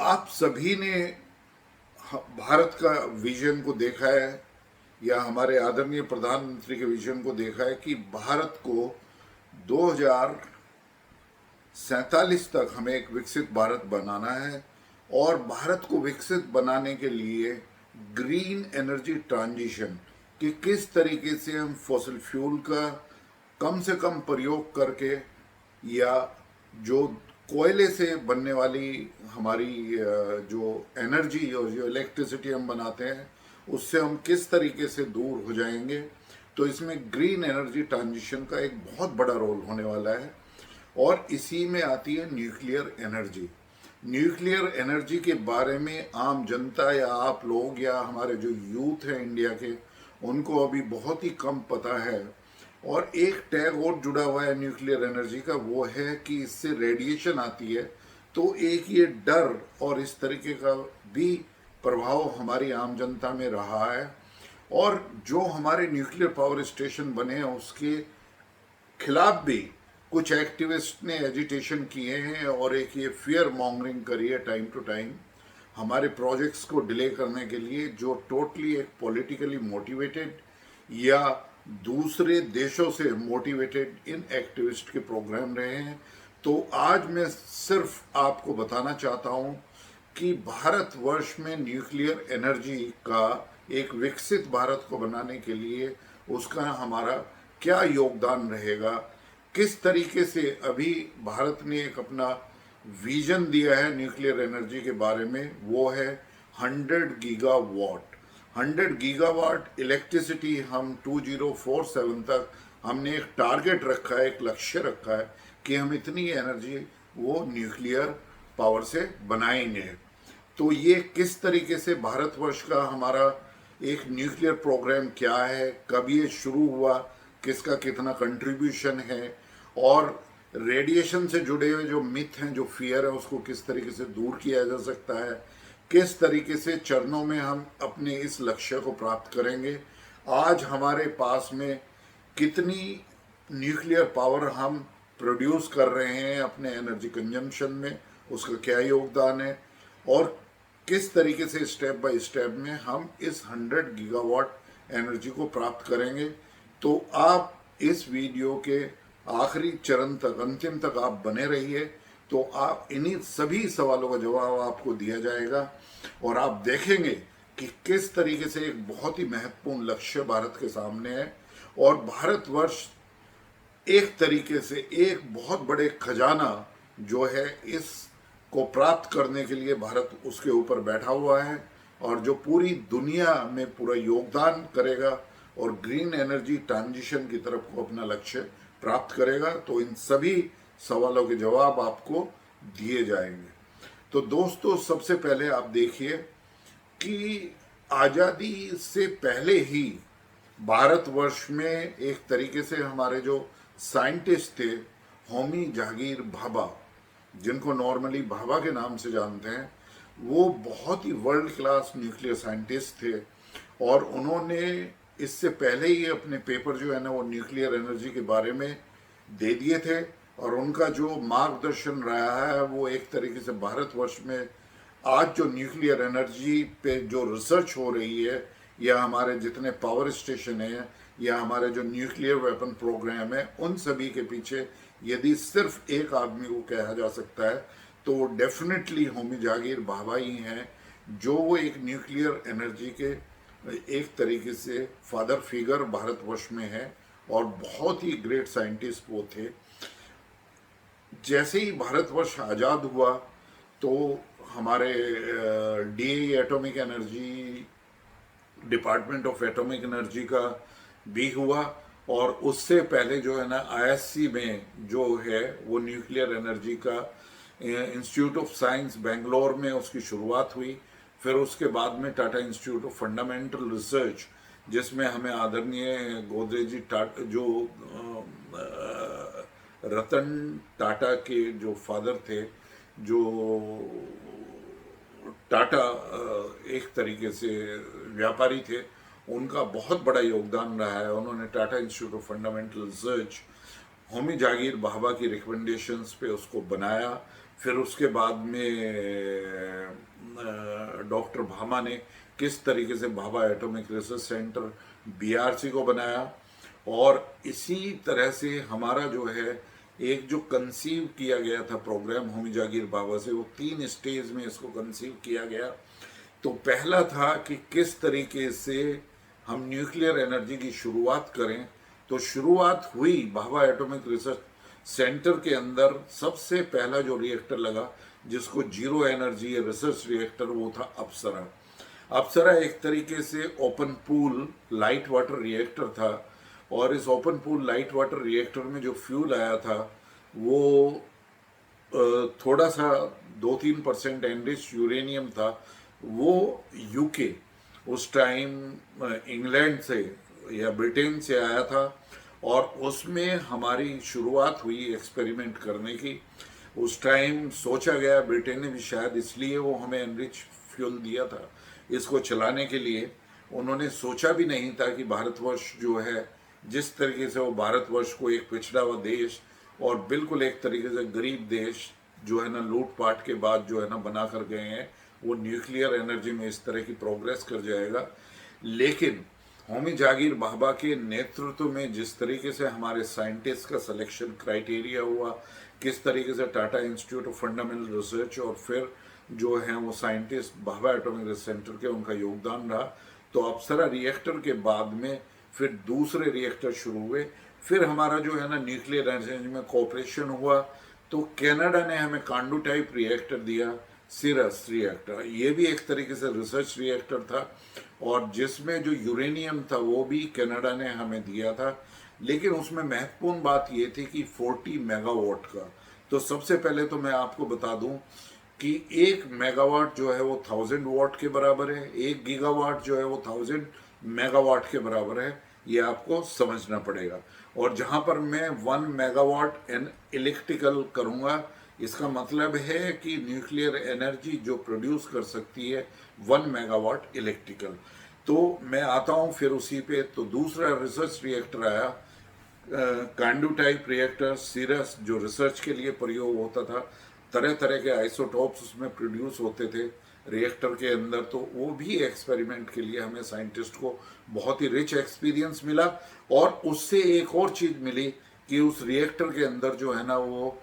आप सभी ने भारत का विजन को देखा है या हमारे आदरणीय प्रधानमंत्री के विजन को देखा है कि भारत को 2047 तक हमें एक विकसित भारत बनाना है। और भारत को विकसित बनाने के लिए ग्रीन एनर्जी ट्रांजिशन कि किस तरीके से हम फॉसिल फ्यूल का कम से कम प्रयोग करके या जो कोयले से बनने वाली हमारी जो एनर्जी और जो इलेक्ट्रिसिटी हम बनाते हैं उससे हम किस तरीके से दूर हो जाएंगे। तो इसमें ग्रीन एनर्जी ट्रांजिशन का एक बहुत बड़ा रोल होने वाला है और इसी में आती है न्यूक्लियर एनर्जी। न्यूक्लियर एनर्जी के बारे में आम जनता या आप लोग या हमारे जो यूथ है इंडिया के उनको अभी बहुत ही कम पता है। और एक टैग और जुड़ा हुआ है न्यूक्लियर एनर्जी का, वो है कि इससे रेडिएशन आती है। तो एक ये डर और इस तरीके का भी प्रभाव हमारी आम जनता में रहा है। और जो हमारे न्यूक्लियर पावर स्टेशन बने हैं उसके खिलाफ भी कुछ एक्टिविस्ट ने एजिटेशन किए हैं और एक ये फियर मॉन्गरिंग करी है टाइम टू टाइम हमारे प्रोजेक्ट्स को डिले करने के लिए, जो टोटली एक पॉलिटिकली मोटिवेटेड या दूसरे देशों से मोटिवेटेड इन एक्टिविस्ट के प्रोग्राम रहे हैं। तो आज मैं सिर्फ आपको बताना चाहता हूं कि भारतवर्ष में न्यूक्लियर एनर्जी का एक विकसित भारत को बनाने के लिए उसका हमारा क्या योगदान रहेगा, किस तरीके से अभी भारत ने एक अपना विजन दिया है न्यूक्लियर एनर्जी के बारे में, वो है 100 गीगावाट। 100 गीगावाट इलेक्ट्रिसिटी हम 2047 तक हमने एक टारगेट रखा है, एक लक्ष्य रखा है कि हम इतनी एनर्जी वो न्यूक्लियर पावर से बनाएंगे। तो ये किस तरीके से भारतवर्ष का हमारा एक न्यूक्लियर प्रोग्राम क्या है, कब ये शुरू हुआ, किसका कितना कंट्रीब्यूशन है और रेडिएशन से जुड़े हुए जो मिथ हैं, जो फियर है, उसको किस तरीके से दूर किया जा सकता है, किस तरीके से चरणों में हम अपने इस लक्ष्य को प्राप्त करेंगे। आज हमारे पास में कितनी न्यूक्लियर पावर हम प्रोड्यूस कर रहे हैं अपने एनर्जी कंजम्पशन में, उसका क्या योगदान है और किस तरीके से स्टेप बाय स्टेप में हम इस 100 गीगावाट एनर्जी को प्राप्त करेंगे। तो आप इस वीडियो के आखिरी चरण तक, अंतिम तक आप बने रहिए, तो आप इन्हीं सभी सवालों का जवाब आपको दिया जाएगा और आप देखेंगे कि किस तरीके से एक बहुत ही महत्वपूर्ण लक्ष्य भारत के सामने है और भारतवर्ष एक तरीके से एक बहुत बड़े खजाना जो है इस को प्राप्त करने के लिए भारत उसके ऊपर बैठा हुआ है और जो पूरी दुनिया में पूरा योगदान करेगा और ग्रीन एनर्जी ट्रांजिशन की तरफ को अपना लक्ष्य प्राप्त करेगा। तो इन सभी सवालों के जवाब आपको दिए जाएंगे। तो दोस्तों, सबसे पहले आप देखिए कि आज़ादी से पहले ही भारतवर्ष में एक तरीके से हमारे जो साइंटिस्ट थे, होमी जहांगीर भाभा, जिनको नॉर्मली भाभा के नाम से जानते हैं, वो बहुत ही वर्ल्ड क्लास न्यूक्लियर साइंटिस्ट थे और उन्होंने इससे पहले ही अपने पेपर जो है ना वो न्यूक्लियर एनर्जी के बारे में दे दिए थे और उनका जो मार्गदर्शन रहा है वो एक तरीके से भारतवर्ष में आज जो न्यूक्लियर एनर्जी पे जो रिसर्च हो रही है या हमारे जितने पावर स्टेशन हैं या हमारे जो न्यूक्लियर वेपन प्रोग्राम है, उन सभी के पीछे यदि सिर्फ एक आदमी को कहा जा सकता है तो डेफिनेटली होमी जहांगीर भाभा ही हैं, जो वो एक न्यूक्लियर एनर्जी के एक तरीके से फादर फिगर भारतवर्ष में है और बहुत ही ग्रेट साइंटिस्ट वो थे। जैसे ही भारतवर्ष आज़ाद हुआ तो हमारे DA atomic energy, department of atomic energy का भी हुआ और उससे पहले जो है ना आईएससी में जो है वो न्यूक्लियर एनर्जी का इंस्टीट्यूट ऑफ साइंस बेंगलोर में उसकी शुरुआत हुई। फिर उसके बाद में Tata institute of fundamental research, जिसमें हमें आदरणीय गोदरेज जी टाटा जो रतन टाटा के जो फादर थे, जो टाटा एक तरीके से व्यापारी थे, उनका बहुत बड़ा योगदान रहा है। उन्होंने Tata institute of fundamental research Homi Jahangir Bhabha की रिकमेंडेशंस पे उसको बनाया। फिर उसके बाद में डॉक्टर भामा ने किस तरीके से Bhabha atomic research centre BRC को बनाया, और इसी तरह से हमारा जो है एक जो कंसीव किया गया था प्रोग्राम होमी जागीर बाबा से, वो 3 स्टेज में इसको कंसीव किया गया। तो पहला था कि किस तरीके से हम न्यूक्लियर एनर्जी की शुरुआत करें। तो शुरुआत हुई भाभा एटॉमिक रिसर्च सेंटर के अंदर। सबसे पहला जो रिएक्टर लगा जिसको जीरो एनर्जी रिसर्च रिएक्टर, वो था अप्सरा। अप्सरा एक तरीके से open pool light water reactor था, और इस open pool light water reactor में जो फ्यूल आया था वो थोड़ा सा 2-3% एनरिच यूरेनियम था। वो यूके उस टाइम इंग्लैंड से या ब्रिटेन से आया था, और उसमें हमारी शुरुआत हुई एक्सपेरिमेंट करने की। उस टाइम सोचा गया, ब्रिटेन ने भी शायद इसलिए वो हमें एनरिच फ्यूल दिया था इसको चलाने के लिए। उन्होंने सोचा भी नहीं था कि भारतवर्ष जो है, जिस तरीके से वो भारतवर्ष को एक पिछड़ा हुआ देश और बिल्कुल एक तरीके से गरीब देश जो है ना, लूटपाट के बाद जो है ना बना कर गए हैं, वो न्यूक्लियर एनर्जी में इस तरह की प्रोग्रेस कर जाएगा। लेकिन होमी जागीर बाबा के नेतृत्व में जिस तरीके से हमारे साइंटिस्ट का सिलेक्शन क्राइटेरिया हुआ, किस तरीके से Tata institute of fundamental research और फिर जो है वो साइंटिस्ट बाबा एटॉमिक रिसर्च सेंटर के, उनका योगदान रहा। तो अप्सरा रिएक्टर के बाद में फिर दूसरे रिएक्टर शुरू हुए। फिर हमारा जो है ना न्यूक्लियर एनर्जी में कोऑपरेशन हुआ। तो कनाडा ने हमें कांडू टाइप रिएक्टर दिया, सीरस रिएक्टर। ये भी एक तरीके से रिसर्च रिएक्टर था, और जिसमें जो यूरेनियम था वो भी कनाडा ने हमें दिया था। लेकिन उसमें महत्वपूर्ण बात ये थी कि 40 मेगावाट का। तो सबसे पहले तो मैं आपको बता दूं कि 1 मेगावाट जो है वो 1000 वाट के बराबर है, 1 गीगावाट जो है वो 1000 मेगावाट के बराबर है। ये आपको समझना पड़ेगा। और जहां पर मैं 1 मेगावाट इलेक्ट्रिकल करूंगा, इसका मतलब है कि न्यूक्लियर एनर्जी जो प्रोड्यूस कर सकती है 1 मेगावाट इलेक्ट्रिकल। तो मैं आता हूं फिर उसी पे। तो दूसरा रिसर्च रिएक्टर आया, कांडू टाइप रिएक्टर सीरस, जो रिसर्च के लिए प्रयोग होता था। तरह तरह के आइसोटॉप्स उसमें प्रोड्यूस होते थे रिएक्टर के अंदर। तो वो भी एक्सपेरिमेंट के लिए हमें साइंटिस्ट को बहुत ही रिच एक्सपीरियंस मिला। और उससे एक और चीज़ मिली कि उस रिएक्टर के अंदर जो है ना वो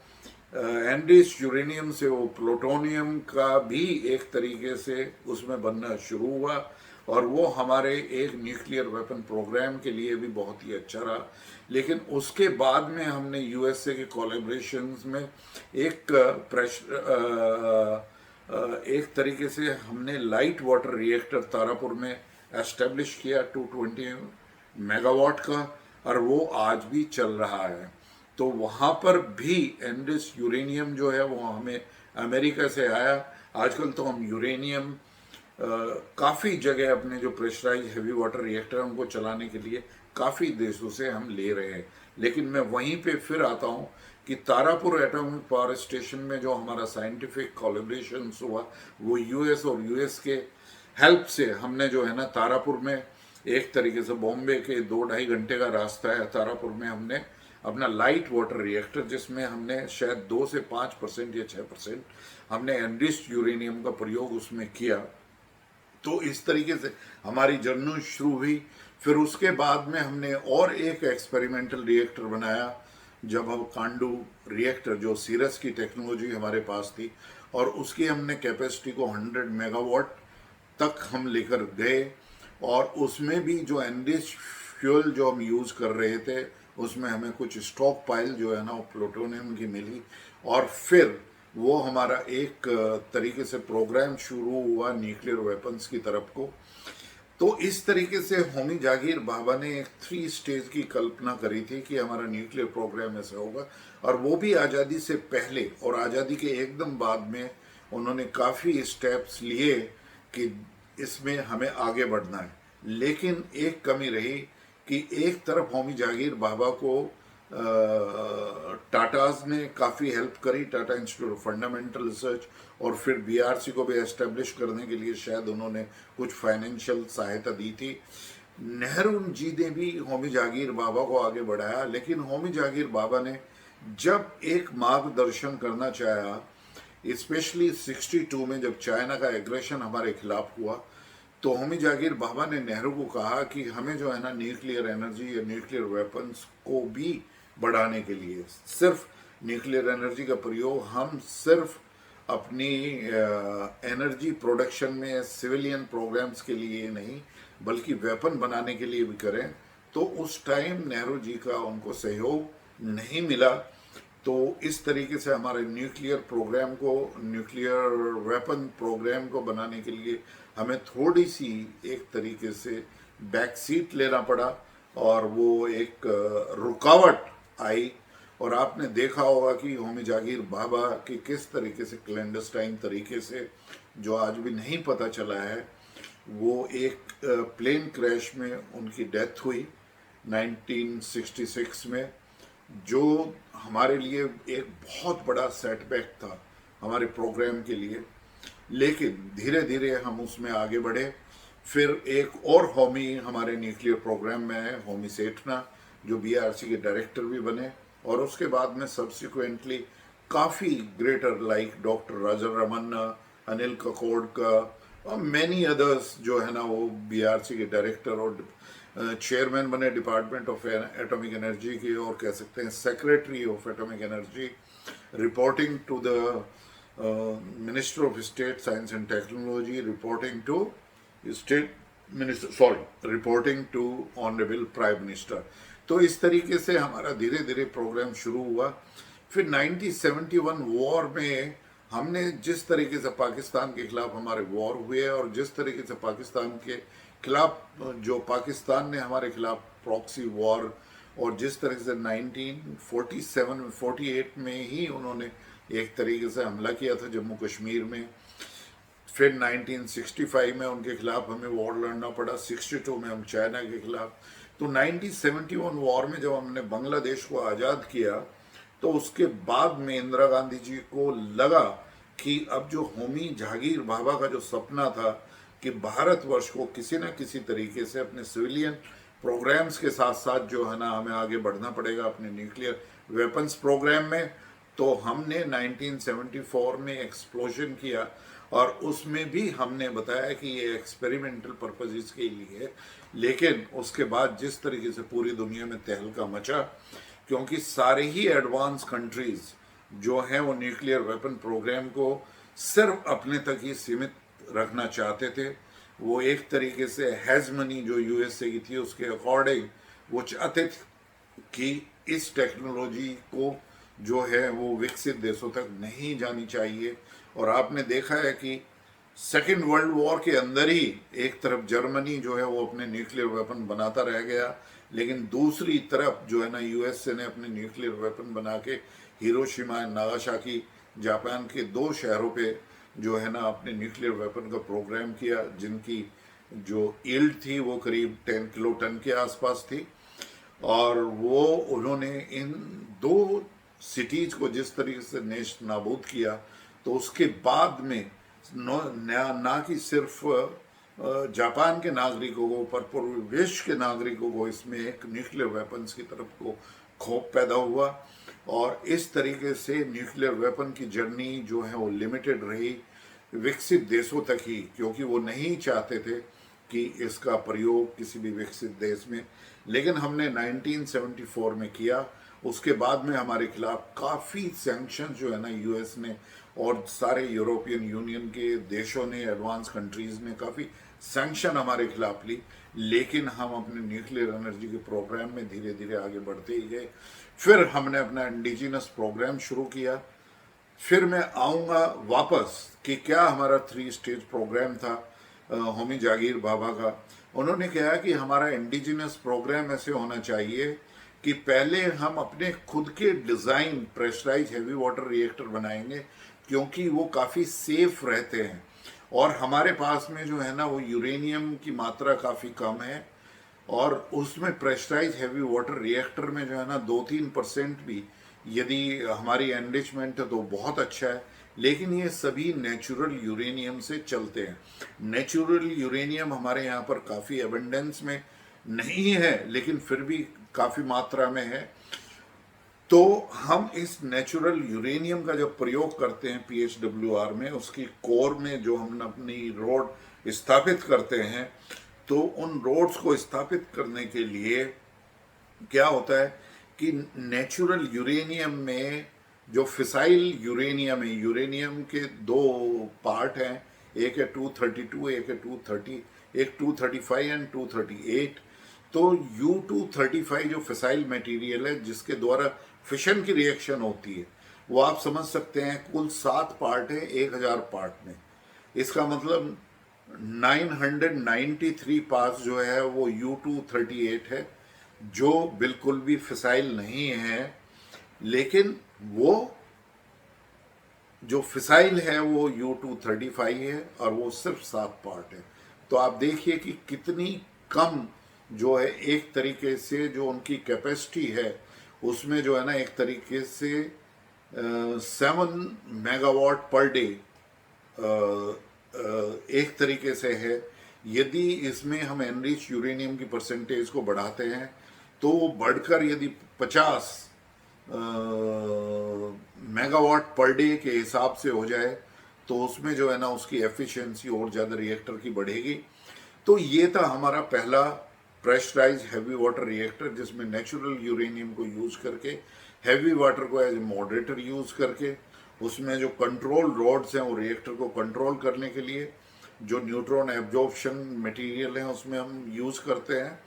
एनरिच यूरेनियम से वो प्लूटोनियम का भी एक तरीके से उसमें बनना शुरू हुआ, और वो हमारे एक न्यूक्लियर वेपन प्रोग्राम के लिए भी बहुत ही अच्छा रहा। लेकिन उसके बाद में हमने यूएसए के कोलैबोरेशंस में एक एक तरीके से हमने लाइट वाटर रिएक्टर तारापुर में एस्टेब्लिश किया 220 मेगावाट का, और वो आज भी चल रहा है। तो वहाँ पर भी एनरिच यूरेनियम जो है वो हमें अमेरिका से आया। आजकल तो हम यूरेनियम काफ़ी जगह अपने जो प्रेशराइज हैवी वाटर रिएक्टर हैं उनको चलाने के लिए काफ़ी देशों से हम ले रहे हैं। लेकिन मैं वहीं पे फिर आता हूँ कि तारापुर एटॉमिक पावर स्टेशन में जो हमारा साइंटिफिक कोलैबोरेशन हुआ, वो यूएस और यूएस के हेल्प से हमने जो है ना तारापुर में, एक तरीके से बॉम्बे के 2-2.5 घंटे का रास्ता है, तारापुर में हमने अपना लाइट वाटर रिएक्टर, जिसमें हमने शायद 2 से 5% या 6% हमने एनरिच्ड यूरेनियम का प्रयोग उसमें किया। तो इस तरीके से हमारी जर्नी शुरू हुई। फिर उसके बाद में हमने और एक एक्सपेरिमेंटल रिएक्टर बनाया, जब हम कांडू रिएक्टर, जो सीरस की टेक्नोलॉजी हमारे पास थी, और उसकी हमने कैपेसिटी को 100 मेगावाट तक हम लेकर गए। और उसमें भी जो एनरिच फ्यूल जो हम यूज़ कर रहे थे, उसमें हमें कुछ स्टॉक पाइल जो है ना वो प्लूटोनियम की मिली, और फिर वो हमारा एक तरीके से प्रोग्राम शुरू हुआ न्यूक्लियर वेपन्स की तरफ को। तो इस तरीके से होमी जागीर बाबा ने एक 3 स्टेज की कल्पना करी थी कि हमारा न्यूक्लियर प्रोग्राम ऐसा होगा, और वो भी आज़ादी से पहले और आज़ादी के एकदम बाद में उन्होंने काफ़ी स्टेप्स लिए कि इसमें हमें आगे बढ़ना है। लेकिन एक कमी रही कि एक तरफ होमी जागीर बाबा को टाटाज ने काफ़ी हेल्प करी, Tata institute of fundamental research, और फिर बीआरसी को भी एस्टेब्लिश करने के लिए शायद उन्होंने कुछ फाइनेंशियल सहायता दी थी। नेहरू जी ने भी होमी जागीर बाबा को आगे बढ़ाया। लेकिन होमी जागीर बाबा ने जब एक मार्गदर्शन करना चाहा स्पेशली 62 में जब चाइना का एग्रेशन हमारे खिलाफ हुआ, तो होमी जागिर बाबा ने नेहरू को कहा कि हमें जो है ना न्यूक्लियर एनर्जी या न्यूक्लियर वेपन्स को भी बढ़ाने के लिए, सिर्फ न्यूक्लियर एनर्जी का प्रयोग हम सिर्फ अपनी एनर्जी प्रोडक्शन में सिविलियन प्रोग्राम्स के लिए नहीं बल्कि वेपन बनाने के लिए भी करें। तो उस टाइम नेहरू जी का उनको सहयोग नहीं मिला। तो इस तरीके से हमारे न्यूक्लियर प्रोग्राम को, न्यूक्लियर वेपन प्रोग्राम को बनाने के लिए हमें थोड़ी सी एक तरीके से बैक सीट लेना पड़ा और वो एक रुकावट आई। और आपने देखा होगा कि होमी जागिर बाबा की किस तरीके से क्लैंडस्टाइन तरीके से, जो आज भी नहीं पता चला है, वो एक प्लेन क्रैश में उनकी डेथ हुई 1966 में, जो हमारे लिए एक बहुत बड़ा सेटबैक था हमारे प्रोग्राम के लिए। लेकिन धीरे धीरे हम उसमें आगे बढ़े। फिर एक और होमी हमारे न्यूक्लियर प्रोग्राम में है, होमी सेठना, जो बीआरसी के डायरेक्टर भी बने। और उसके बाद में सब्सिक्वेंटली काफ़ी greater like doctor Raja Ramanna, Anil ककोडका और मैनी अदर्स जो है ना वो बीआरसी के डायरेक्टर और चेयरमैन बने डिपार्टमेंट ऑफ एटॉमिक एनर्जी के, और कह सकते हैं secretary of atomic energy, reporting to the minister of state science and technology, reporting to state minister, sorry, reporting to honourable prime minister. तो इस तरीके से हमारा धीरे धीरे प्रोग्राम शुरू हुआ। फिर 1971 वॉर में हमने जिस तरीके से पाकिस्तान के खिलाफ हमारे वॉर हुए और जिस तरीके से पाकिस्तान के खिलाफ, जो पाकिस्तान ने हमारे खिलाफ प्रॉक्सी वॉर, और जिस तरीके से 1947-48 में ही उन्होंने एक तरीके से हमला किया था जम्मू कश्मीर में। फिर 1965 में उनके खिलाफ हमें वॉर लड़ना पड़ा, 62 में हम चाइना के खिलाफ। तो 1971 वॉर में जब हमने बांग्लादेश को आज़ाद किया, तो उसके बाद में इंदिरा गांधी जी को लगा कि अब जो होमी जागिर बाबा का जो सपना था कि भारतवर्ष को किसी न किसी तरीके से अपने सिविलियन प्रोग्राम्स के साथ साथ जो है ना हमें आगे बढ़ना पड़ेगा अपने न्यूक्लियर वेपन्स प्रोग्राम में। तो हमने 1974 में एक्सप्लोजन किया और उसमें भी हमने बताया कि ये एक्सपेरिमेंटल पर्पसेस के लिए है। लेकिन उसके बाद जिस तरीके से पूरी दुनिया में तहलका मचा, क्योंकि सारे ही एडवांस कंट्रीज जो हैं वो न्यूक्लियर वेपन प्रोग्राम को सिर्फ अपने तक ही सीमित रखना चाहते थे। वो एक तरीके से हेजमनी जो यूएसए की थी उसके अकॉर्डिंग वो चाहते थे कि इस टेक्नोलॉजी को जो है वो विकसित देशों तक नहीं जानी चाहिए। और आपने देखा है कि सेकेंड वर्ल्ड वॉर के अंदर ही एक तरफ जर्मनी जो है वो अपने न्यूक्लियर वेपन बनाता रह गया, लेकिन दूसरी तरफ जो है ना यूएसए ने अपने न्यूक्लियर वेपन बना के हिरोशिमा नागासाकी जापान के 2 शहरों पे जो है ना अपने न्यूक्लियर वेपन का प्रोग्राम किया, जिनकी जो यील्ड थी वो करीब 10 किलो टन के आसपास थी। और वो उन्होंने इन 2 सिटीज को जिस तरीके से नेस्त नाबूद किया, तो उसके बाद में ना कि सिर्फ जापान के नागरिकों को पर पूरे विश्व के नागरिकों को इसमें एक न्यूक्लियर वेपन्स की तरफ को खौफ पैदा हुआ। और इस तरीके से न्यूक्लियर वेपन की जर्नी जो है वो लिमिटेड रही विकसित देशों तक ही, क्योंकि वो नहीं चाहते थे कि इसका प्रयोग किसी भी विकसित देश में। लेकिन हमने 1974 में किया। उसके बाद में हमारे खिलाफ काफ़ी सैंक्शन जो है ना यूएस ने और सारे यूरोपियन यूनियन के देशों ने, एडवांस कंट्रीज़ ने काफ़ी सैंक्शन हमारे खिलाफ ली। लेकिन हम अपने न्यूक्लियर एनर्जी के प्रोग्राम में धीरे धीरे आगे बढ़ते ही गए। फिर हमने अपना इंडिजिनस प्रोग्राम शुरू किया। फिर मैं आऊँगा वापस कि क्या हमारा 3 स्टेज प्रोग्राम था होमी जागिर बाबा का। उन्होंने कहा कि हमारा इंडिजिनस प्रोग्राम ऐसे होना चाहिए कि पहले हम अपने खुद के design pressurise heavy water reactor बनाएंगे, क्योंकि वो काफ़ी सेफ रहते हैं और हमारे पास में जो है ना वो यूरेनियम की मात्रा काफ़ी कम है। और उसमें प्रेशराइज हैवी वाटर रिएक्टर में जो है ना 2-3% भी यदि हमारी एनरिचमेंट है तो बहुत अच्छा है। लेकिन ये सभी नेचुरल यूरेनियम से चलते हैं। नेचुरल यूरेनियम हमारे यहाँ पर काफ़ी एबंडेंस में नहीं है, लेकिन फिर भी काफ़ी मात्रा में है। तो हम इस नेचुरल यूरेनियम का जब प्रयोग करते हैं PHWR में, उसकी कोर में जो हम अपनी रोड स्थापित करते हैं, तो उन रोड्स को स्थापित करने के लिए क्या होता है कि नेचुरल यूरेनियम में जो फिसाइल यूरेनियम है, यूरेनियम के दो पार्ट हैं, एक है 232, एक है 230, एक 235 एंड 238। तो U235 जो फिसाइल मटेरियल है जिसके द्वारा फिशन की रिएक्शन होती है, वो आप समझ सकते हैं कुल 7 पार्ट है 1000 पार्ट में। इसका मतलब 993 पार्ट्स जो है वो U238 है, जो बिल्कुल भी फिसाइल नहीं है, लेकिन वो जो फिसाइल है वो U235 है और वो सिर्फ 7 पार्ट है। तो आप देखिए कि कितनी कम जो है एक तरीके से जो उनकी कैपेसिटी है उसमें जो है ना एक तरीके से 7 मेगावाट पर डे एक तरीके से है। यदि इसमें हम एनरिच यूरेनियम की परसेंटेज को बढ़ाते हैं तो वो बढ़कर यदि 50 मेगावाट पर डे के हिसाब से हो जाए तो उसमें जो है ना उसकी एफिशिएंसी और ज़्यादा रिएक्टर की बढ़ेगी। तो ये था हमारा पहला प्रेशराइज हैवी वाटर रिएक्टर, जिसमें नेचुरल यूरेनियम को यूज़ करके हैवी वाटर को एज ए मॉडरेटर यूज़ करके उसमें जो कंट्रोल रॉड्स हैं वो रिएक्टर को कंट्रोल करने के लिए जो न्यूट्रॉन एब्जॉर्प्शन मटेरियल है उसमें हम यूज़ करते हैं।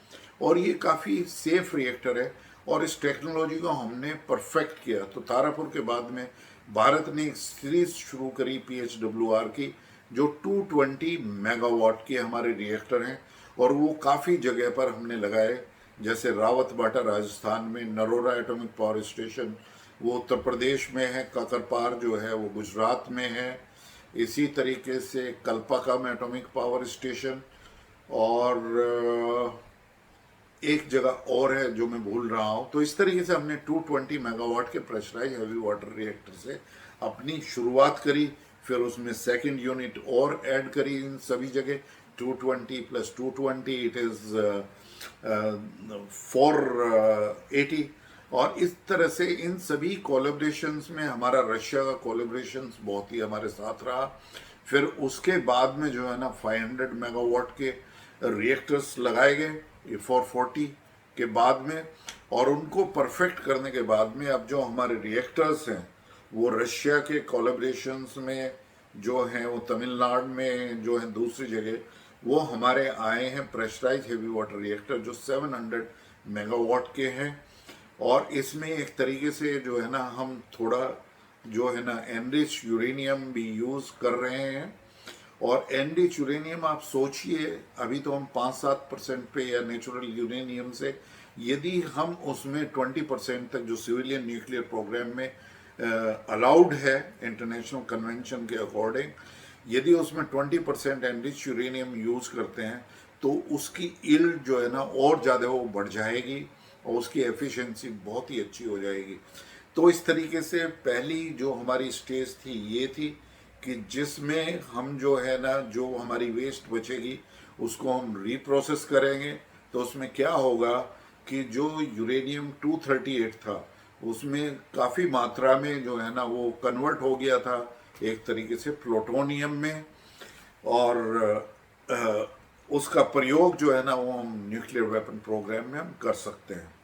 और ये काफ़ी सेफ रिएक्टर है और इस टेक्नोलॉजी को हमने परफेक्ट किया। तो तारापुर के बाद में भारत ने एक सीरीज शुरू करी PHWR की, जो 220 मेगावाट के हमारे रिएक्टर हैं और वो काफ़ी जगह पर हमने लगाए, जैसे रावतबाटा राजस्थान में, नरोरा एटॉमिक पावर स्टेशन वो उत्तर प्रदेश में है, काकरपार जो है वो गुजरात में है, इसी तरीके से कल्पाका में एटॉमिक पावर स्टेशन, और एक जगह और है जो मैं भूल रहा हूँ। तो इस तरीके से हमने 220 मेगावाट के प्रेशराइज हैवी वाटर रिएक्टर से अपनी शुरुआत करी। फिर उसमें सेकंड यूनिट और ऐड करी इन सभी जगह, 220 प्लस 220 इट इज़ 480। और इस तरह से इन सभी कोलैबोरेशंस में हमारा रशिया का कोलैबोरेशंस बहुत ही हमारे साथ रहा। फिर उसके बाद में जो है ना 500 मेगावाट के रिएक्टर्स लगाए गए ये 440 के बाद में, और उनको परफेक्ट करने के बाद में अब जो हमारे रिएक्टर्स हैं वो रशिया के कोलैबोरेशंस में जो हैं, वो तमिलनाडु में जो है, दूसरी जगह वो हमारे आए हैं प्रेशराइज हेवी वाटर रिएक्टर जो 700 मेगावाट के हैं। और इसमें एक तरीके से जो है ना हम थोड़ा जो है ना एनरिच यूरेनियम भी यूज़ कर रहे हैं। और एनरिच यूरेनियम आप सोचिए, अभी तो हम 5-7% पे या नेचुरल यूरेनियम से, यदि हम उसमें 20% तक जो सिविलियन न्यूक्लियर प्रोग्राम में अलाउड है इंटरनेशनल कन्वेंशन के अकॉर्डिंग, यदि उसमें 20% एनरिच यूरेनियम यूज़ करते हैं तो उसकी यील्ड जो है ना और ज़्यादा वो बढ़ जाएगी और उसकी एफिशिएंसी बहुत ही अच्छी हो जाएगी। तो इस तरीके से पहली जो हमारी स्टेज थी ये थी कि जिसमें हम जो है ना जो हमारी वेस्ट बचेगी उसको हम रीप्रोसेस करेंगे। तो उसमें क्या होगा कि जो यूरेनियम 238 था उसमें काफ़ी मात्रा में जो है ना वो कन्वर्ट हो गया था एक तरीके से प्लूटोनियम में, और उसका प्रयोग जो है ना वो हम न्यूक्लियर वेपन प्रोग्राम में हम कर सकते हैं।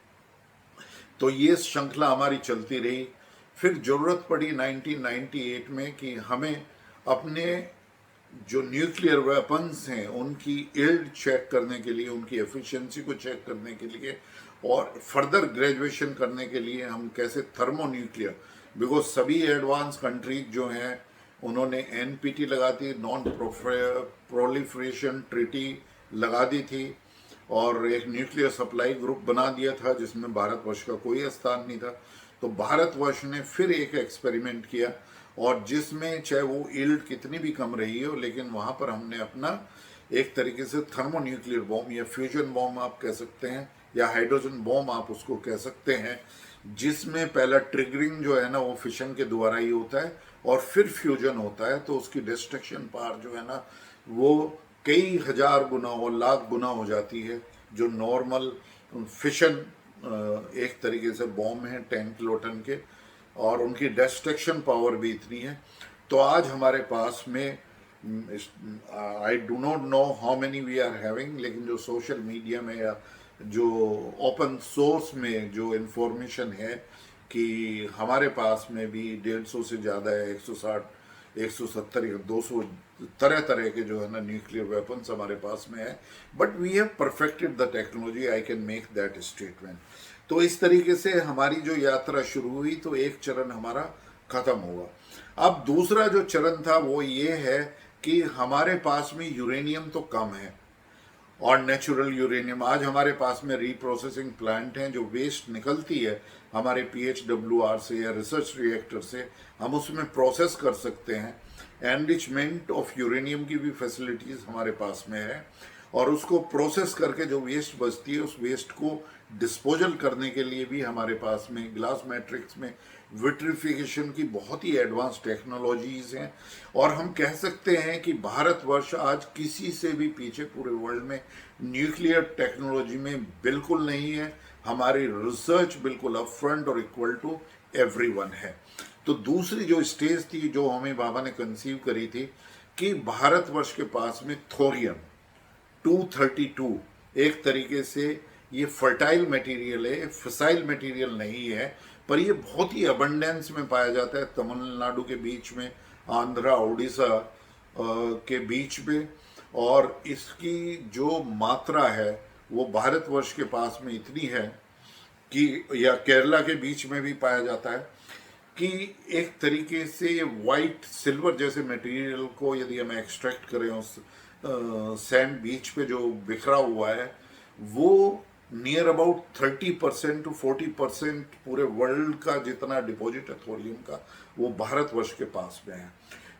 तो ये श्रृंखला हमारी चलती रही। फिर ज़रूरत पड़ी 1998 में कि हमें अपने जो न्यूक्लियर वेपन्स हैं उनकी यील्ड चेक करने के लिए, उनकी एफिशिएंसी को चेक करने के लिए और फर्दर ग्रेजुएशन करने के लिए हम कैसे थर्मो न्यूक्लियर, बिकॉज सभी एडवांस कंट्रीज जो हैं उन्होंने NPT लगा दी, नॉन प्रोलिफरेशन ट्रीटी लगा दी थी, और एक न्यूक्लियर सप्लाई ग्रुप बना दिया था जिसमें भारतवर्ष का कोई स्थान नहीं था। तो भारतवर्ष ने फिर एक एक्सपेरिमेंट किया और जिसमें चाहे वो यील्ड कितनी भी कम रही हो, लेकिन वहाँ पर हमने अपना एक तरीके से थर्मो न्यूक्लियर बॉम्ब या फ्यूजन बॉम्ब आप कह सकते हैं या हाइड्रोजन बॉम्ब आप उसको कह सकते हैं, जिसमें पहला ट्रिगरिंग जो है ना वो फिशन के द्वारा ही होता है और फिर फ्यूजन होता है। तो उसकी डिस्ट्रक्शन पावर जो है ना वो कई हजार गुना और लाख गुना हो जाती है जो नॉर्मल फिशन एक तरीके से बॉम्ब हैं 10 किलोटन के, और उनकी डिस्ट्रक्शन पावर भी इतनी है। तो आज हमारे पास में, I do not know how many we are having, लेकिन जो सोशल मीडिया में या जो ओपन सोर्स में जो इंफॉर्मेशन है कि हमारे पास में भी 150 से ज़्यादा है, 160, 170 या 200 तरह तरह के जो है ना न्यूक्लियर वेपन्स हमारे पास में है। But we have perfected the technology, I can make that statement. तो इस तरीके से हमारी जो यात्रा शुरू हुई, तो एक चरण हमारा खत्म हुआ। अब दूसरा जो चरण था वो ये है कि हमारे पास में यूरेनियम तो कम है, और नेचुरल यूरेनियम आज हमारे पास में रीप्रोसेसिंग प्लांट हैं, जो वेस्ट निकलती है हमारे PHWR से या रिसर्च रिएक्टर से, हम उसमें प्रोसेस कर सकते हैं। एनरिचमेंट ऑफ यूरेनियम की भी फैसिलिटीज़ हमारे पास में है, और उसको प्रोसेस करके जो वेस्ट बचती है उस वेस्ट को डिस्पोजल करने के लिए भी हमारे पास में ग्लास मैट्रिक्स में विट्रिफिकेशन की बहुत ही एडवांस टेक्नोलॉजीज हैं। और हम कह सकते हैं कि भारतवर्ष आज किसी से भी पीछे पूरे वर्ल्ड में न्यूक्लियर टेक्नोलॉजी में बिल्कुल नहीं है। हमारी रिसर्च बिल्कुल अपफ्रंट और इक्वल टू एवरीवन है। तो दूसरी जो स्टेज थी जो हमें बाबा ने कंसीव करी थी कि भारतवर्ष के पास में थोरियम 232 एक तरीके से ये फर्टाइल मटेरियल है, फिसाइल मटेरियल नहीं है, पर ये बहुत ही अबंडेंस में पाया जाता है तमिलनाडु के बीच में, आंध्रा उड़ीसा के बीच में। और इसकी जो मात्रा है वो भारतवर्ष के पास में इतनी है कि, या केरला के बीच में भी पाया जाता है कि एक तरीके से वाइट सिल्वर जैसे मटेरियल को यदि हम एक्सट्रैक्ट करें उस सैंड बीच पे जो बिखरा हुआ है, वो नियर अबाउट 30% to 40% पूरे वर्ल्ड का जितना डिपॉजिट है थोरियम का, वो भारतवर्ष के पास में है।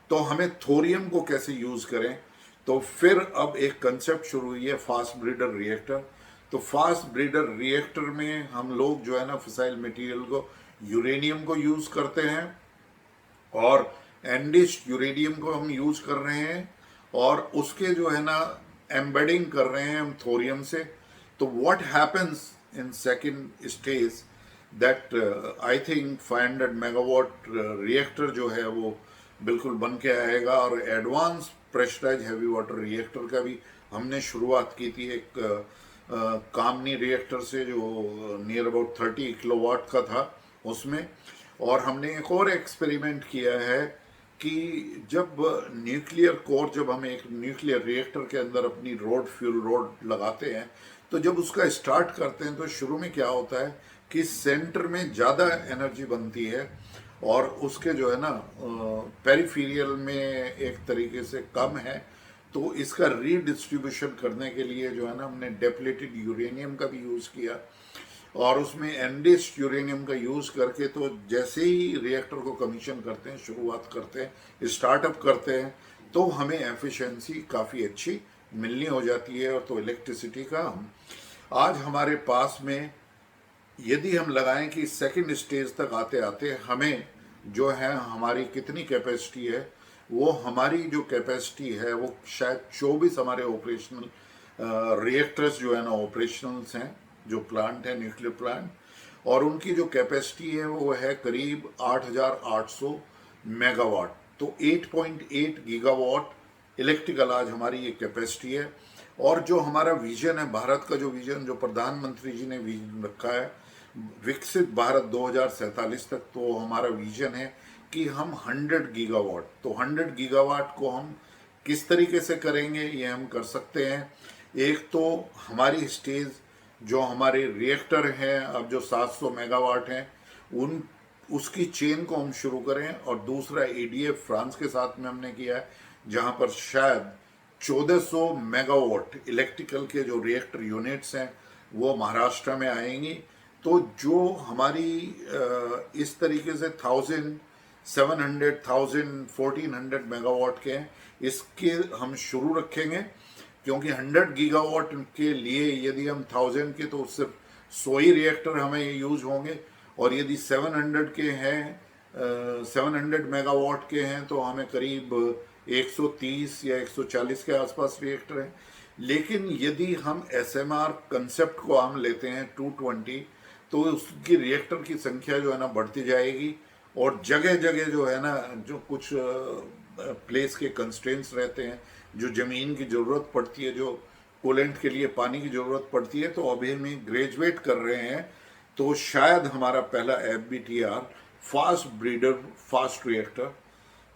तो हमें थोरियम को कैसे यूज़ करें, तो फिर अब एक कंसेप्ट शुरू हुई है फास्ट ब्रीडर रिएक्टर। तो फास्ट ब्रीडर रिएक्टर में हम लोग जो है ना फिसाइल मटेरियल को, यूरेनियम को यूज़ करते हैं, और एनरिच्ड यूरेनियम को हम यूज़ कर रहे हैं, और उसके जो है ना एम्बेडिंग कर रहे हैं हम थोरियम से। तो what happens in second stage that I think 500 megawatt reactor जो है वो बिल्कुल बन के आएगा, और advance pressurise heavy water reactor का भी हमने शुरुआत की थी एक कामनी रिएक्टर से जो नियर अबाउट 30 किलोवाट का था उसमें। और हमने एक और एक्सपेरिमेंट किया है कि जब न्यूक्लियर कोर, जब हम एक न्यूक्लियर रिएक्टर के अंदर अपनी रोड, फ्यूल रोड लगाते हैं, तो जब उसका स्टार्ट करते हैं तो शुरू में क्या होता है कि सेंटर में ज़्यादा एनर्जी बनती है, और उसके जो है ना पेरिफेरियल में एक तरीके से कम है। तो इसका रीडिस्ट्रीब्यूशन करने के लिए जो है ना हमने डेप्लेटेड यूरेनियम का भी यूज़ किया, और उसमें एनरिच्ड यूरेनियम का यूज़ करके, तो जैसे ही रिएक्टर को कमीशन करते हैं, शुरुआत करते हैं, स्टार्टअप करते हैं, तो हमें एफिशिएंसी काफ़ी अच्छी मिलनी हो जाती है। और तो इलेक्ट्रिसिटी का हम आज हमारे पास में यदि हम लगाएं कि सेकंड स्टेज तक आते आते हमें जो है हमारी कितनी कैपेसिटी है, वो हमारी जो कैपेसिटी है वो शायद 24 हमारे ऑपरेशनल रिएक्टर्स जो है ना ऑपरेशनल्स हैं, जो प्लांट है न्यूक्लियर प्लांट, और उनकी जो कैपेसिटी है वो है करीब 8800 मेगावाट। तो 8.8 गीगावाट इलेक्ट्रिकल आज हमारी ये कैपेसिटी है। और जो हमारा विजन है, भारत का जो विजन, जो प्रधानमंत्री जी ने विजन रखा है विकसित भारत 2047 तक, तो हमारा विजन है कि हम 100 गीगावाट, तो 100 गीगावाट को हम किस तरीके से करेंगे ये हम कर सकते हैं। एक तो हमारी स्टेज जो हमारे रिएक्टर हैं अब जो 700 मेगावाट हैं, उन उसकी चेन को हम शुरू करें, और दूसरा EDF फ्रांस के साथ में हमने किया है, जहां पर शायद 1400 मेगावाट इलेक्ट्रिकल के जो रिएक्टर यूनिट्स हैं वो महाराष्ट्र में आएंगी। तो जो हमारी इस तरीके से 1700, 1400 मेगावाट के हैं, इसके हम शुरू रखेंगे, क्योंकि 100 गीगावाट के लिए यदि हम 1000 के, तो सिर्फ 100 ही रिएक्टर हमें यूज होंगे, और यदि 700 के हैं 700 मेगावाट के हैं तो हमें करीब 130 या 140 के आसपास रिएक्टर हैं। लेकिन यदि हम SMR कंसेप्ट को हम लेते हैं 220, तो उसकी रिएक्टर की संख्या जो है ना बढ़ती जाएगी, और जगह जगह जो है ना, जो कुछ प्लेस के कंस्ट्रेंट्स रहते हैं, जो ज़मीन की ज़रूरत पड़ती है, जो कूलेंट के लिए पानी की ज़रूरत पड़ती है, तो अभी हम ग्रेजुएट कर रहे हैं। तो शायद हमारा पहला FBTR, fast breeder fast reactor,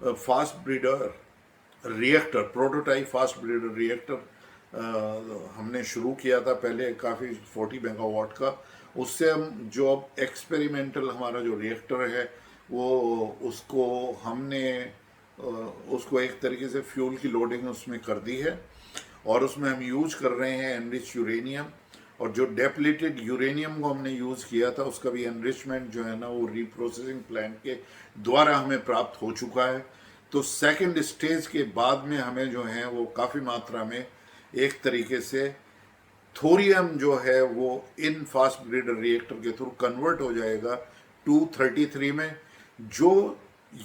fast breeder reactor, prototype fast breeder reactor हमने शुरू किया था पहले, काफ़ी 40 मेगावाट का। उससे हम जो अब एक्सपेरिमेंटल हमारा जो रिएक्टर है वो उसको हमने उसको एक तरीके से फ्यूल की लोडिंग उसमें कर दी है, और उसमें हम यूज कर रहे हैं एनरिच यूरेनियम। और जो डेप्लीटेड यूरेनियम को हमने यूज़ किया था उसका भी एनरिचमेंट जो है ना वो रीप्रोसेसिंग प्लांट के द्वारा हमें प्राप्त हो चुका है। तो सेकंड स्टेज के बाद में हमें जो है वो काफ़ी मात्रा में एक तरीके से थोरियम जो है वो इन फास्ट ब्रीडर रिएक्टर के थ्रू कन्वर्ट हो जाएगा 233 में, जो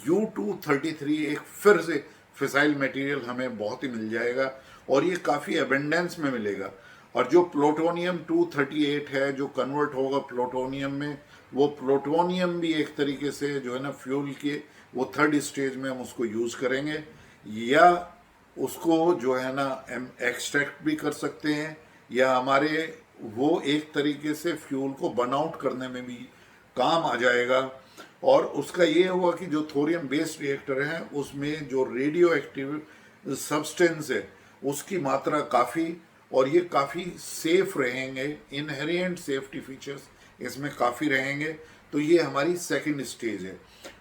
U233 एक फिर से फिसाइल मटेरियल हमें बहुत ही मिल जाएगा, और ये काफ़ी एबेंडेंस में मिलेगा। और जो प्लूटोनियम 238 है जो कन्वर्ट होगा प्लूटोनियम में, वो प्लूटोनियम भी एक तरीके से जो है ना फ्यूल के वो थर्ड स्टेज में हम उसको यूज़ करेंगे, या उसको जो है ना हम एक्सट्रैक्ट भी कर सकते हैं, या हमारे वो एक तरीके से फ्यूल को बर्न आउट करने में भी काम आ जाएगा। और उसका ये हुआ कि जो थोरियम बेस्ड रिएक्टर है उसमें जो रेडियो एक्टिव सब्सटेंस है उसकी मात्रा काफ़ी, और ये काफ़ी सेफ रहेंगे, इनहेरेंट सेफ्टी फीचर्स इसमें काफ़ी रहेंगे। तो ये हमारी सेकंड स्टेज है।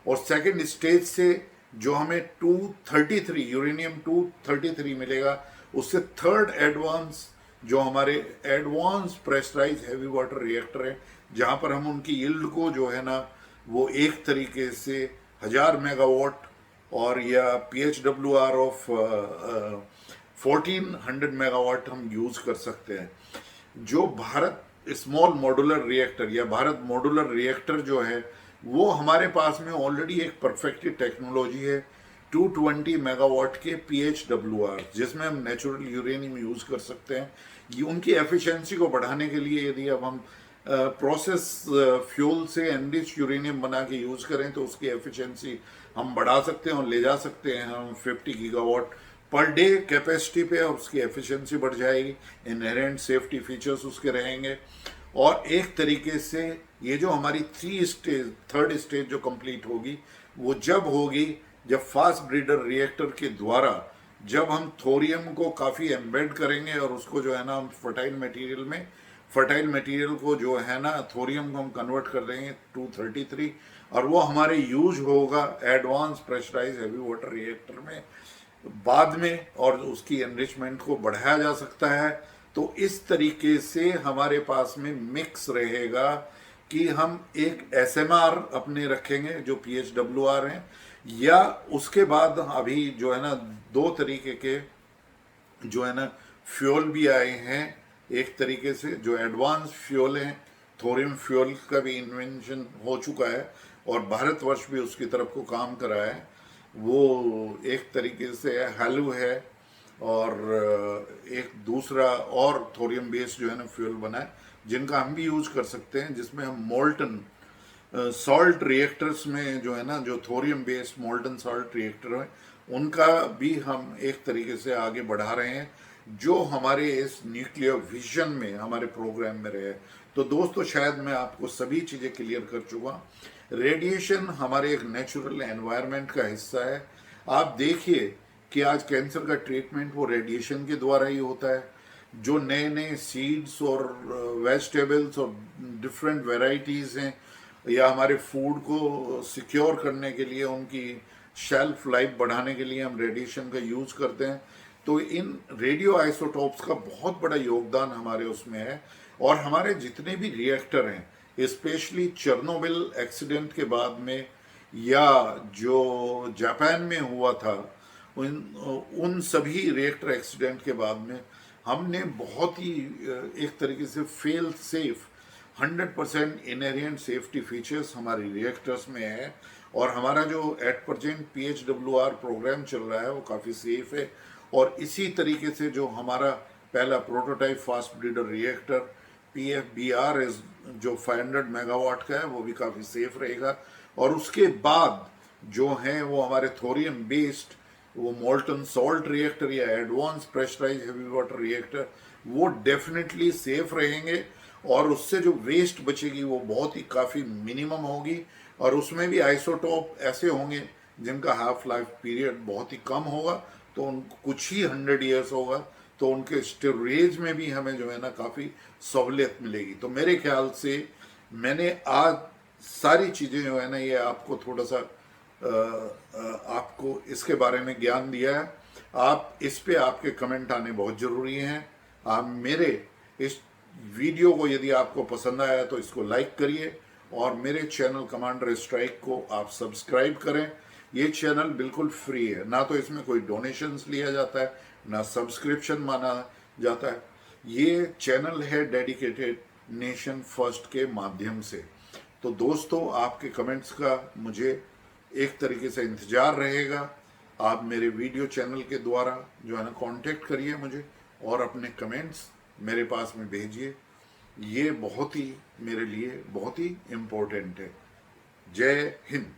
और सेकंड स्टेज से जो हमें 233 यूरेनियम 233 मिलेगा, उससे थर्ड एडवांस जो हमारे advance pressurise heavy water reactor है, जहाँ पर हम उनकी यील्ड को जो है ना वो एक तरीके से 1000 मेगावाट और या PHWR ऑफ 1400 मेगावाट हम यूज़ कर सकते हैं। जो भारत स्मॉल मॉड्यूलर रिएक्टर या भारत मॉड्यूलर रिएक्टर जो है वो हमारे पास में ऑलरेडी एक परफेक्टली टेक्नोलॉजी है 220 मेगावाट के PHWR, जिसमें हम नेचुरल यूरेनियम यूज़ कर सकते हैं। ये उनकी एफिशिएंसी को बढ़ाने के लिए यदि अब हम प्रोसेस फ्यूल से एनरिच यूरेनियम बना के यूज़ करें तो उसकी एफिशिएंसी हम बढ़ा सकते हैं और ले जा सकते हैं हम 50 गीगावाट पर डे कैपेसिटी पे, और उसकी एफिशिएंसी बढ़ जाएगी, इनहेरेंट सेफ्टी फीचर्स उसके रहेंगे। और एक तरीके से ये जो हमारी थर्ड स्टेज जो कंप्लीट होगी वो जब होगी जब फास्ट ब्रीडर रिएक्टर के द्वारा जब हम थोरियम को काफ़ी एम्बेड करेंगे और उसको जो है ना हम फर्टाइल मटेरियल को जो है ना थोरियम को हम कन्वर्ट कर देंगे 233, और वो हमारे यूज होगा advance pressurise heavy water reactor में बाद में, और उसकी एनरिचमेंट को बढ़ाया जा सकता है। तो इस तरीके से हमारे पास में मिक्स रहेगा कि हम एक SMR अपने रखेंगे जो PHWR हैं, या उसके बाद अभी जो है ना दो तरीके के जो है ना फ्यूल भी आए हैं, एक तरीके से जो एडवांस फ्यूल हैं, थोरियम फ्यूल का भी इन्वेंशन हो चुका है और भारतवर्ष भी उसकी तरफ को काम कर रहा है। वो एक तरीके से हालू है, और एक दूसरा और थोरियम बेस्ड जो है ना फ्यूल बना है जिनका हम भी यूज कर सकते हैं, जिसमें हम मोल्टन सॉल्ट रिएक्टर्स में जो है ना जो thorium based molten salt reactor है उनका भी हम एक तरीके से आगे बढ़ा रहे हैं, जो हमारे इस न्यूक्लियर विजन में हमारे प्रोग्राम में रहे। तो दोस्तों शायद मैं आपको सभी चीज़ें क्लियर कर चुका। रेडिएशन हमारे एक नेचुरल एनवायरनमेंट का हिस्सा है। आप देखिए कि आज कैंसर का ट्रीटमेंट वो रेडिएशन के द्वारा ही होता है। जो नए नए सीड्स और वेजिटेबल्स और डिफरेंट वेराइटीज़ हैं, या हमारे फूड को सिक्योर करने के लिए उनकी शेल्फ लाइफ बढ़ाने के लिए हम रेडिएशन का यूज़ करते हैं। तो इन रेडियो आइसोटोप्स का बहुत बड़ा योगदान हमारे उसमें है। और हमारे जितने भी रिएक्टर हैं, स्पेशली चेरनोबिल एक्सीडेंट के बाद में या जो जापान में हुआ था, उन सभी रिएक्टर एक्सीडेंट के बाद में हमने बहुत ही एक तरीके से fail safe 100% inherent safety features हमारे रिएक्टर्स में है। और हमारा जो एट प्रेजेंट PHWR प्रोग्राम चल रहा है वो काफ़ी सेफ है। और इसी तरीके से जो हमारा पहला prototype fast breeder reactor PFBR is जो 500 मेगावाट का है वो भी काफ़ी सेफ रहेगा। और उसके बाद जो है वो हमारे थोरियम बेस्ड वो मोल्टन सॉल्ट रिएक्टर या advance pressurise heavy water reactor वो डेफिनेटली सेफ रहेंगे। और उससे जो वेस्ट बचेगी वो बहुत ही काफ़ी मिनिमम होगी। और उसमें भी आइसोटोप ऐसे होंगे जिनका हाफ लाइफ पीरियड बहुत ही कम होगा, तो उन कुछ ही 100 ईयर्स होगा, तो उनके स्टोरेज में भी हमें जो है ना काफ़ी सहूलियत मिलेगी। तो मेरे ख्याल से मैंने आज सारी चीज़ें जो है ना ये आपको थोड़ा सा आपको इसके बारे में ज्ञान दिया है। आप इस पे आपके कमेंट आने बहुत ज़रूरी हैं। आप मेरे इस वीडियो को यदि आपको पसंद आया तो इसको लाइक करिए और मेरे चैनल कमांडर स्ट्राइक को आप सब्सक्राइब करें। ये चैनल बिल्कुल फ्री है, ना तो इसमें कोई डोनेशंस लिया जाता है, ना सब्सक्रिप्शन माना जाता है। ये चैनल है डेडिकेटेड नेशन फर्स्ट के माध्यम से। तो दोस्तों आपके कमेंट्स का मुझे एक तरीके से इंतज़ार रहेगा। आप मेरे वीडियो चैनल के द्वारा जो है ना कांटेक्ट करिए मुझे और अपने कमेंट्स मेरे पास में भेजिए। ये बहुत ही मेरे लिए बहुत ही इम्पोर्टेंट है। जय हिंद।